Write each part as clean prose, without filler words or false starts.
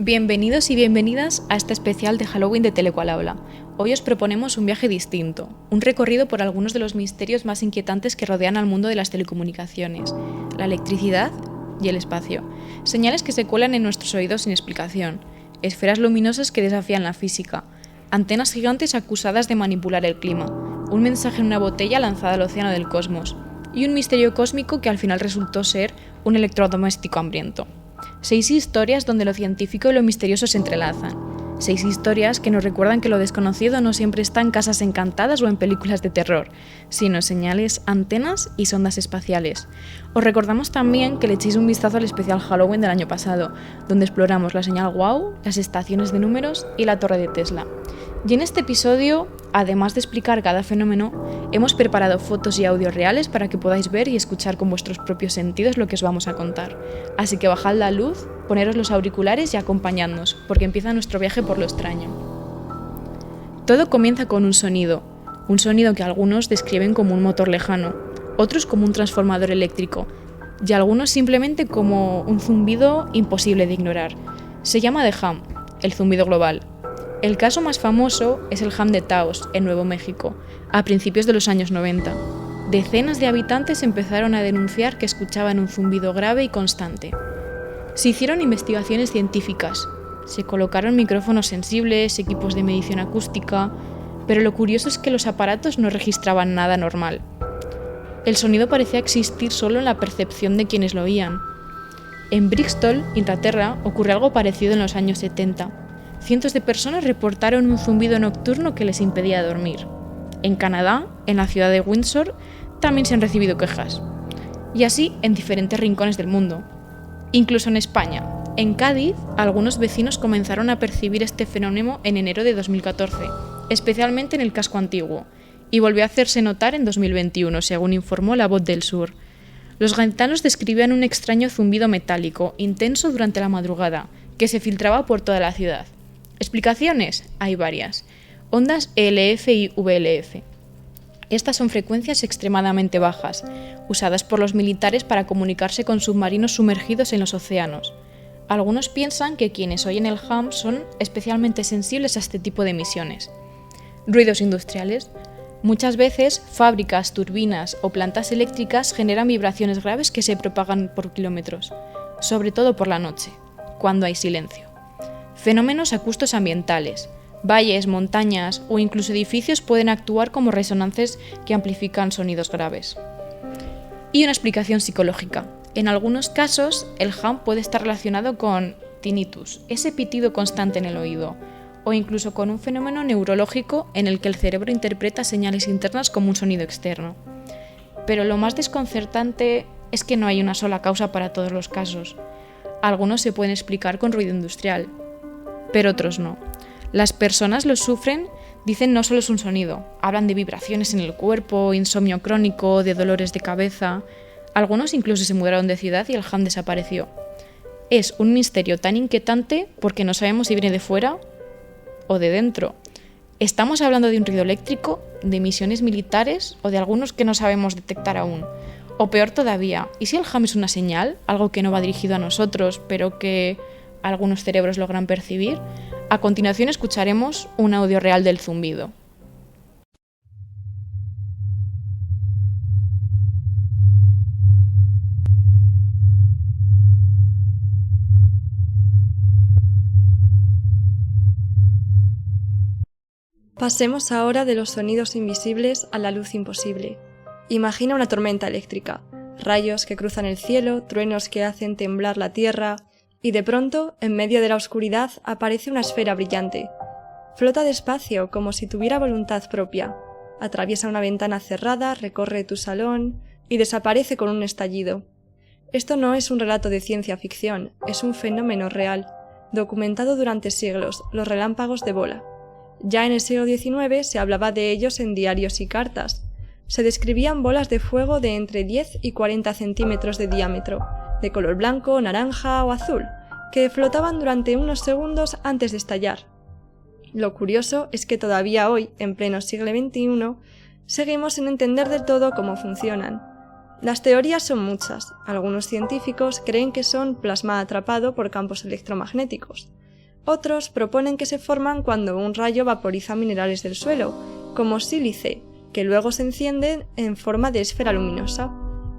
Bienvenidos y bienvenidas a este especial de Halloween de Telecual Habla. Hoy os proponemos un viaje distinto, un recorrido por algunos de los misterios más inquietantes que rodean al mundo de las telecomunicaciones, la electricidad y el espacio. Señales que se cuelan en nuestros oídos sin explicación, esferas luminosas que desafían la física, antenas gigantes acusadas de manipular el clima, un mensaje en una botella lanzada al océano del cosmos, y un misterio cósmico que al final resultó ser un electrodoméstico hambriento. 6 historias donde lo científico y lo misterioso se entrelazan. 6 historias que nos recuerdan que lo desconocido no siempre está en casas encantadas o en películas de terror, sino en señales, antenas y sondas espaciales. Os recordamos también que le echéis un vistazo al especial Halloween del año pasado, donde exploramos la señal WOW, las estaciones de números y la torre de Tesla. Y en este episodio, además de explicar cada fenómeno, hemos preparado fotos y audios reales para que podáis ver y escuchar con vuestros propios sentidos lo que os vamos a contar. Así que bajad la luz, poneros los auriculares y acompañadnos, porque empieza nuestro viaje por lo extraño. Todo comienza con un sonido que algunos describen como un motor lejano, otros como un transformador eléctrico, y algunos simplemente como un zumbido imposible de ignorar. Se llama The Hum, el zumbido global. El caso más famoso es el Hum de Taos, en Nuevo México, a principios de los años 90. Decenas de habitantes empezaron a denunciar que escuchaban un zumbido grave y constante. Se hicieron investigaciones científicas, se colocaron micrófonos sensibles, equipos de medición acústica, pero lo curioso es que los aparatos no registraban nada normal. El sonido parecía existir solo en la percepción de quienes lo oían. En Bristol, Inglaterra, ocurrió algo parecido en los años 70. Cientos de personas reportaron un zumbido nocturno que les impedía dormir. En Canadá, en la ciudad de Windsor, también se han recibido quejas. Y así en diferentes rincones del mundo. Incluso en España. En Cádiz, algunos vecinos comenzaron a percibir este fenómeno en enero de 2014, especialmente en el casco antiguo, y volvió a hacerse notar en 2021, según informó La Voz del Sur. Los gaditanos describían un extraño zumbido metálico, intenso durante la madrugada, que se filtraba por toda la ciudad. ¿Explicaciones? Hay varias. Ondas ELF y VLF. Estas son frecuencias extremadamente bajas, usadas por los militares para comunicarse con submarinos sumergidos en los océanos. Algunos piensan que quienes oyen el hum son especialmente sensibles a este tipo de emisiones. Ruidos industriales. Muchas veces, fábricas, turbinas o plantas eléctricas generan vibraciones graves que se propagan por kilómetros, sobre todo por la noche, cuando hay silencio. Fenómenos acústicos ambientales. Valles, montañas o incluso edificios pueden actuar como resonancias que amplifican sonidos graves. Y una explicación psicológica. En algunos casos, el hum puede estar relacionado con tinnitus, ese pitido constante en el oído, o incluso con un fenómeno neurológico en el que el cerebro interpreta señales internas como un sonido externo. Pero lo más desconcertante es que no hay una sola causa para todos los casos. Algunos se pueden explicar con ruido industrial, pero otros no. Las personas lo sufren, dicen no solo es un sonido, hablan de vibraciones en el cuerpo, insomnio crónico, de dolores de cabeza. Algunos incluso se mudaron de ciudad y el hum desapareció. Es un misterio tan inquietante porque no sabemos si viene de fuera o de dentro. ¿Estamos hablando de un ruido eléctrico, de emisiones militares o de algunos que no sabemos detectar aún? O peor todavía, ¿y si el hum es una señal, algo que no va dirigido a nosotros, pero que algunos cerebros logran percibir? A continuación escucharemos un audio real del zumbido. Pasemos ahora de los sonidos invisibles a la luz imposible. Imagina una tormenta eléctrica, rayos que cruzan el cielo, truenos que hacen temblar la tierra, y de pronto, en medio de la oscuridad, aparece una esfera brillante. Flota despacio, como si tuviera voluntad propia. Atraviesa una ventana cerrada, recorre tu salón y desaparece con un estallido. Esto no es un relato de ciencia ficción, es un fenómeno real, documentado durante siglos, los relámpagos de bola. Ya en el siglo XIX se hablaba de ellos en diarios y cartas. Se describían bolas de fuego de entre 10 y 40 centímetros de diámetro, de color blanco, naranja o azul, que flotaban durante unos segundos antes de estallar. Lo curioso es que todavía hoy, en pleno siglo XXI, seguimos sin entender del todo cómo funcionan. Las teorías son muchas. Algunos científicos creen que son plasma atrapado por campos electromagnéticos. Otros proponen que se forman cuando un rayo vaporiza minerales del suelo, como sílice, que luego se encienden en forma de esfera luminosa.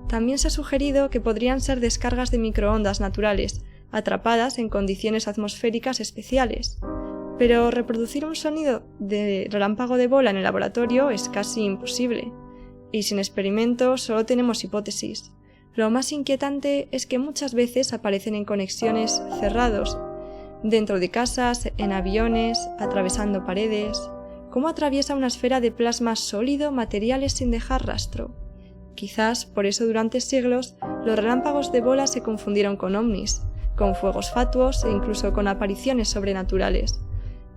También se ha sugerido que podrían ser descargas de microondas naturales, atrapadas en condiciones atmosféricas especiales. Pero reproducir un sonido de relámpago de bola en el laboratorio es casi imposible. Y sin experimentos solo tenemos hipótesis. Lo más inquietante es que muchas veces aparecen en conexiones cerrados, dentro de casas, en aviones, atravesando paredes. ¿Cómo atraviesa una esfera de plasma sólido materiales sin dejar rastro? Quizás por eso durante siglos los relámpagos de bola se confundieron con ovnis, con fuegos fatuos e incluso con apariciones sobrenaturales.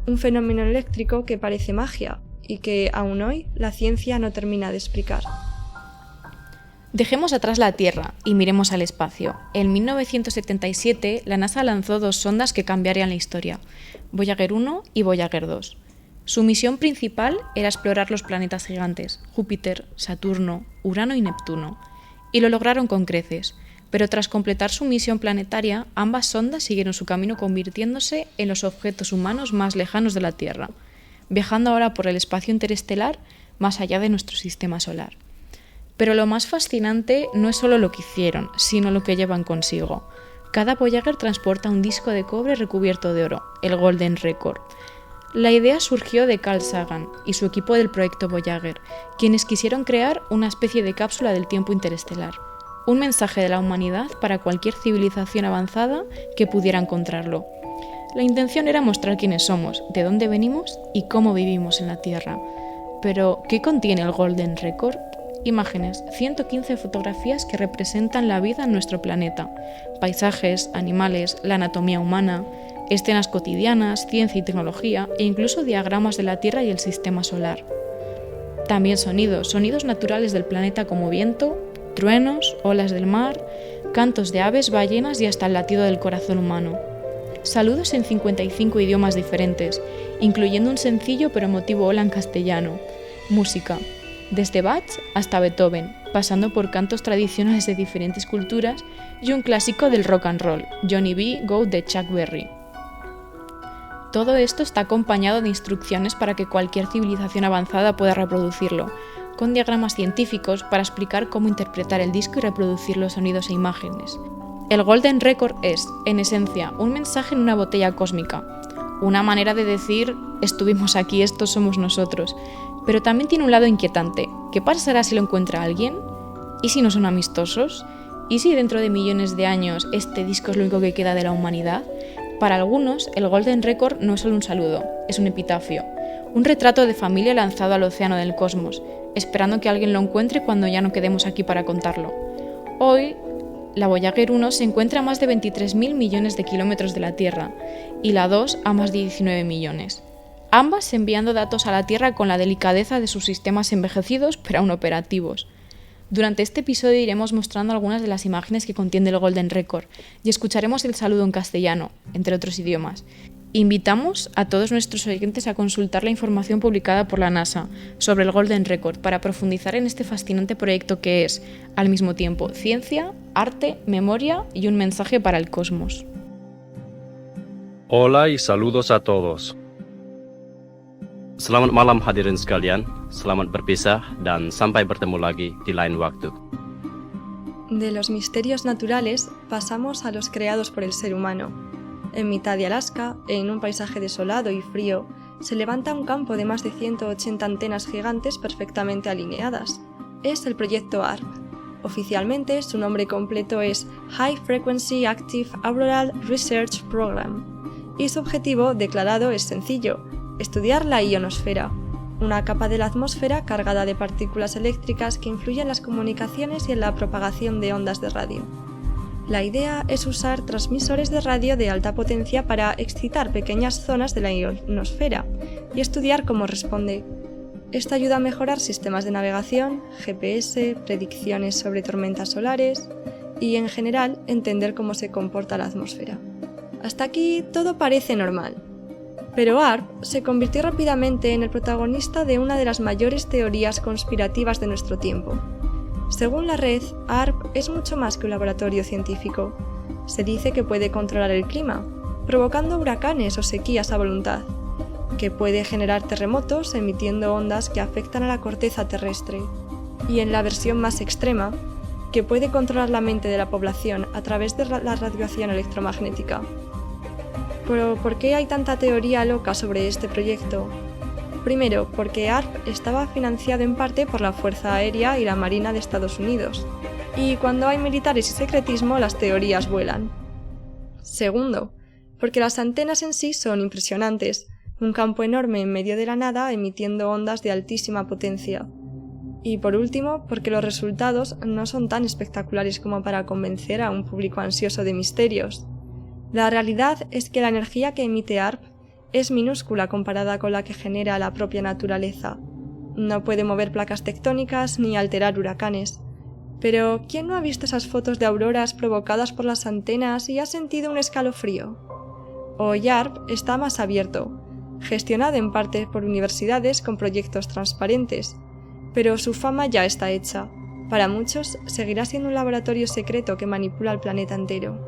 Un fenómeno eléctrico que parece magia y que aún hoy la ciencia no termina de explicar. Dejemos atrás la Tierra y miremos al espacio. En 1977, la NASA lanzó 2 sondas que cambiarían la historia, Voyager 1 y Voyager 2. Su misión principal era explorar los planetas gigantes, Júpiter, Saturno, Urano y Neptuno, y lo lograron con creces, pero tras completar su misión planetaria, ambas sondas siguieron su camino convirtiéndose en los objetos humanos más lejanos de la Tierra, viajando ahora por el espacio interestelar más allá de nuestro sistema solar. Pero lo más fascinante no es solo lo que hicieron, sino lo que llevan consigo. Cada Voyager transporta un disco de cobre recubierto de oro, el Golden Record. La idea surgió de Carl Sagan y su equipo del proyecto Voyager, quienes quisieron crear una especie de cápsula del tiempo interestelar, un mensaje de la humanidad para cualquier civilización avanzada que pudiera encontrarlo. La intención era mostrar quiénes somos, de dónde venimos y cómo vivimos en la Tierra. Pero, ¿qué contiene el Golden Record? Imágenes, 115 fotografías que representan la vida en nuestro planeta, paisajes, animales, la anatomía humana, escenas cotidianas, ciencia y tecnología e incluso diagramas de la Tierra y el sistema solar. También sonidos naturales del planeta como viento, truenos, olas del mar, cantos de aves, ballenas y hasta el latido del corazón humano. Saludos en 55 idiomas diferentes, incluyendo un sencillo pero emotivo hola en castellano. Música, desde Bach hasta Beethoven, pasando por cantos tradicionales de diferentes culturas y un clásico del rock and roll, Johnny B. Go de Chuck Berry. Todo esto está acompañado de instrucciones para que cualquier civilización avanzada pueda reproducirlo, con diagramas científicos para explicar cómo interpretar el disco y reproducir los sonidos e imágenes. El Golden Record es, en esencia, un mensaje en una botella cósmica, una manera de decir estuvimos aquí, estos somos nosotros, pero también tiene un lado inquietante. ¿Qué pasará si lo encuentra alguien? ¿Y si no son amistosos? ¿Y si dentro de millones de años este disco es lo único que queda de la humanidad? Para algunos, el Golden Record no es solo un saludo, es un epitafio, un retrato de familia lanzado al océano del cosmos, esperando que alguien lo encuentre cuando ya no quedemos aquí para contarlo. Hoy, la Voyager 1 se encuentra a más de 23.000 millones de kilómetros de la Tierra y la 2 a más de 19 millones. Ambas enviando datos a la Tierra con la delicadeza de sus sistemas envejecidos pero aún operativos. Durante este episodio iremos mostrando algunas de las imágenes que contiene el Golden Record y escucharemos el saludo en castellano, entre otros idiomas. Invitamos a todos nuestros oyentes a consultar la información publicada por la NASA sobre el Golden Record para profundizar en este fascinante proyecto que es, al mismo tiempo, ciencia, arte, memoria y un mensaje para el cosmos. Hola y saludos a todos. Selamat malam hadirin sekalian, selamat berpisah dan sampai bertemu lagi di lain waktu. De los misterios naturales pasamos a los creados por el ser humano. En mitad de Alaska, en un paisaje desolado y frío, se levanta un campo de más de 180 antenas gigantes perfectamente alineadas. Es el proyecto HAARP. Oficialmente, su nombre completo es High Frequency Active Auroral Research Program, y su objetivo declarado es sencillo: estudiar la ionosfera, una capa de la atmósfera cargada de partículas eléctricas que influyen en las comunicaciones y en la propagación de ondas de radio. La idea es usar transmisores de radio de alta potencia para excitar pequeñas zonas de la ionosfera y estudiar cómo responde. Esto ayuda a mejorar sistemas de navegación, GPS, predicciones sobre tormentas solares y, en general, entender cómo se comporta la atmósfera. Hasta aquí todo parece normal. Pero HAARP se convirtió rápidamente en el protagonista de una de las mayores teorías conspirativas de nuestro tiempo. Según la red, HAARP es mucho más que un laboratorio científico. Se dice que puede controlar el clima, provocando huracanes o sequías a voluntad, que puede generar terremotos emitiendo ondas que afectan a la corteza terrestre, y en la versión más extrema, que puede controlar la mente de la población a través de la radiación electromagnética. Pero, ¿por qué hay tanta teoría loca sobre este proyecto? Primero, porque ARP estaba financiado en parte por la Fuerza Aérea y la Marina de Estados Unidos, y cuando hay militares y secretismo, las teorías vuelan. Segundo, porque las antenas en sí son impresionantes, un campo enorme en medio de la nada emitiendo ondas de altísima potencia. Y por último, porque los resultados no son tan espectaculares como para convencer a un público ansioso de misterios. La realidad es que la energía que emite ARP es minúscula comparada con la que genera la propia naturaleza. No puede mover placas tectónicas ni alterar huracanes. Pero, ¿quién no ha visto esas fotos de auroras provocadas por las antenas y ha sentido un escalofrío? Hoy ARP está más abierto, gestionado en parte por universidades con proyectos transparentes, pero su fama ya está hecha. Para muchos, seguirá siendo un laboratorio secreto que manipula el planeta entero.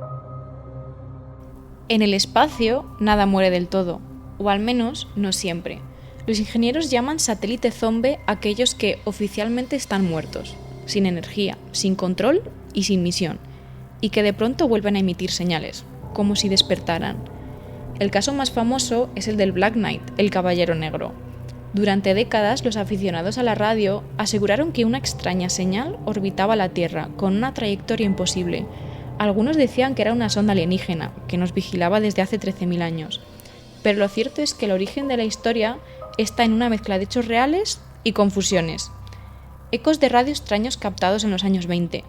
En el espacio, nada muere del todo, o al menos no siempre. Los ingenieros llaman satélite zombie a aquellos que oficialmente están muertos, sin energía, sin control y sin misión, y que de pronto vuelven a emitir señales, como si despertaran. El caso más famoso es el del Black Knight, el Caballero Negro. Durante décadas, los aficionados a la radio aseguraron que una extraña señal orbitaba la Tierra, con una trayectoria imposible. Algunos decían que era una sonda alienígena, que nos vigilaba desde hace 13.000 años. Pero lo cierto es que el origen de la historia está en una mezcla de hechos reales y confusiones. Ecos de radio extraños captados en los años 20,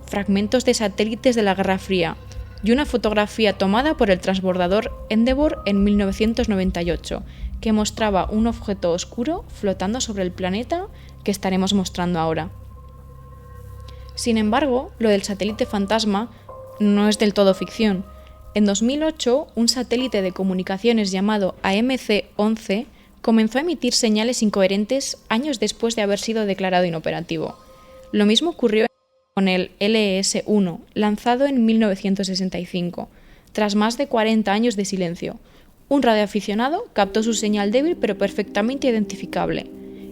fragmentos de satélites de la Guerra Fría y una fotografía tomada por el transbordador Endeavour en 1998, que mostraba un objeto oscuro flotando sobre el planeta que estaremos mostrando ahora. Sin embargo, lo del satélite fantasma no es del todo ficción. En 2008, un satélite de comunicaciones llamado AMC-11 comenzó a emitir señales incoherentes años después de haber sido declarado inoperativo. Lo mismo ocurrió con el LES-1, lanzado en 1965, tras más de 40 años de silencio. Un radioaficionado captó su señal débil pero perfectamente identificable.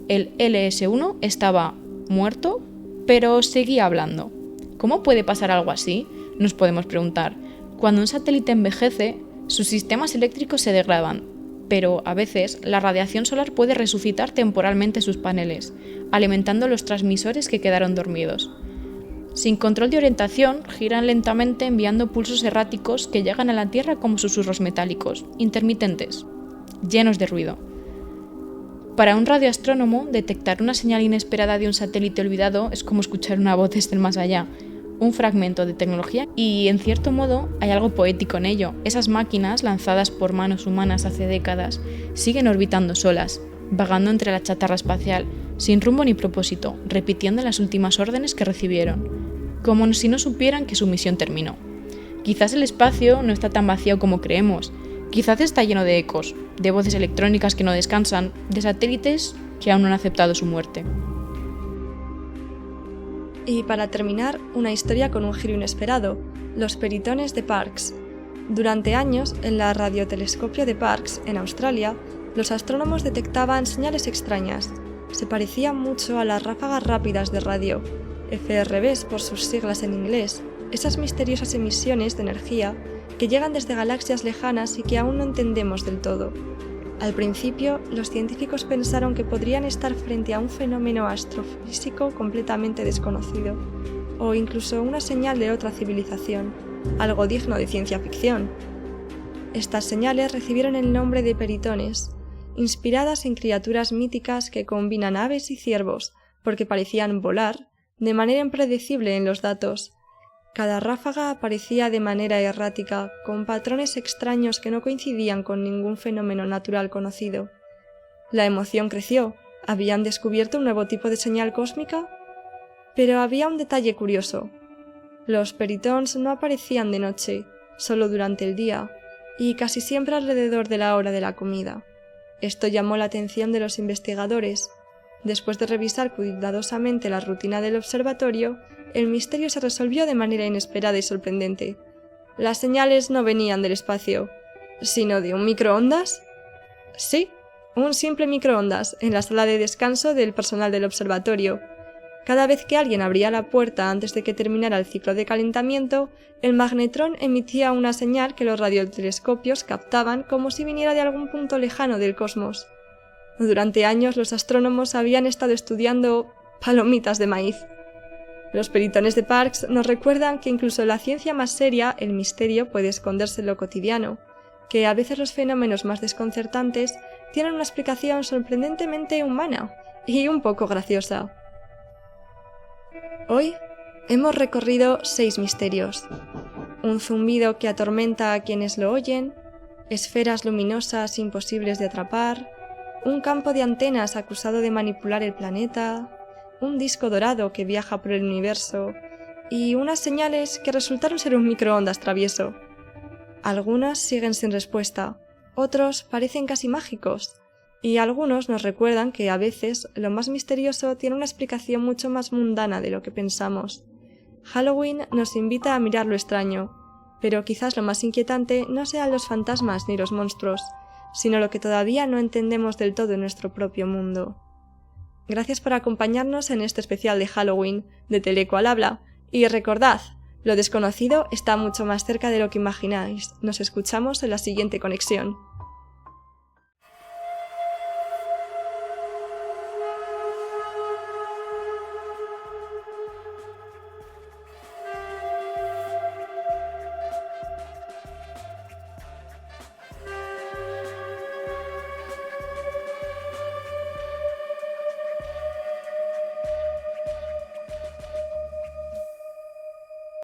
El LS-1 estaba muerto, pero seguía hablando. ¿Cómo puede pasar algo así?, nos podemos preguntar. Cuando un satélite envejece, sus sistemas eléctricos se degradan, pero a veces la radiación solar puede resucitar temporalmente sus paneles, alimentando los transmisores que quedaron dormidos. Sin control de orientación, giran lentamente enviando pulsos erráticos que llegan a la Tierra como susurros metálicos, intermitentes, llenos de ruido. Para un radioastrónomo, detectar una señal inesperada de un satélite olvidado es como escuchar una voz desde el más allá, un fragmento de tecnología, y en cierto modo hay algo poético en ello. Esas máquinas, lanzadas por manos humanas hace décadas, siguen orbitando solas, vagando entre la chatarra espacial, sin rumbo ni propósito, repitiendo las últimas órdenes que recibieron, como si no supieran que su misión terminó. Quizás el espacio no está tan vacío como creemos, quizás está lleno de ecos, de voces electrónicas que no descansan, de satélites que aún no han aceptado su muerte. Y para terminar, una historia con un giro inesperado, los peritones de Parkes. Durante años, en la radiotelescopio de Parkes, en Australia, los astrónomos detectaban señales extrañas. Se parecían mucho a las ráfagas rápidas de radio, FRBs por sus siglas en inglés, esas misteriosas emisiones de energía que llegan desde galaxias lejanas y que aún no entendemos del todo. Al principio, los científicos pensaron que podrían estar frente a un fenómeno astrofísico completamente desconocido, o incluso una señal de otra civilización, algo digno de ciencia ficción. Estas señales recibieron el nombre de peritones, inspiradas en criaturas míticas que combinan aves y ciervos, porque parecían volar, de manera impredecible en los datos. Cada ráfaga aparecía de manera errática, con patrones extraños que no coincidían con ningún fenómeno natural conocido. La emoción creció. ¿Habían descubierto un nuevo tipo de señal cósmica? Pero había un detalle curioso. Los peritons no aparecían de noche, solo durante el día, y casi siempre alrededor de la hora de la comida. Esto llamó la atención de los investigadores. Después de revisar cuidadosamente la rutina del observatorio, el misterio se resolvió de manera inesperada y sorprendente. Las señales no venían del espacio. ¿Sino de un microondas? Sí, un simple microondas en la sala de descanso del personal del observatorio. Cada vez que alguien abría la puerta antes de que terminara el ciclo de calentamiento, el magnetrón emitía una señal que los radiotelescopios captaban como si viniera de algún punto lejano del cosmos. Durante años los astrónomos habían estado estudiando palomitas de maíz. Los peritones de Parkes nos recuerdan que incluso en la ciencia más seria el misterio puede esconderse en lo cotidiano, que a veces los fenómenos más desconcertantes tienen una explicación sorprendentemente humana y un poco graciosa. Hoy hemos recorrido 6 misterios. Un zumbido que atormenta a quienes lo oyen, esferas luminosas imposibles de atrapar, un campo de antenas acusado de manipular el planeta, un disco dorado que viaja por el universo y unas señales que resultaron ser un microondas travieso. Algunas siguen sin respuesta, otros parecen casi mágicos, y algunos nos recuerdan que a veces lo más misterioso tiene una explicación mucho más mundana de lo que pensamos. Halloween nos invita a mirar lo extraño, pero quizás lo más inquietante no sean los fantasmas ni los monstruos, sino lo que todavía no entendemos del todo en nuestro propio mundo. Gracias por acompañarnos en este especial de Halloween de Teleco al Habla, y recordad, lo desconocido está mucho más cerca de lo que imagináis. Nos escuchamos en la siguiente conexión.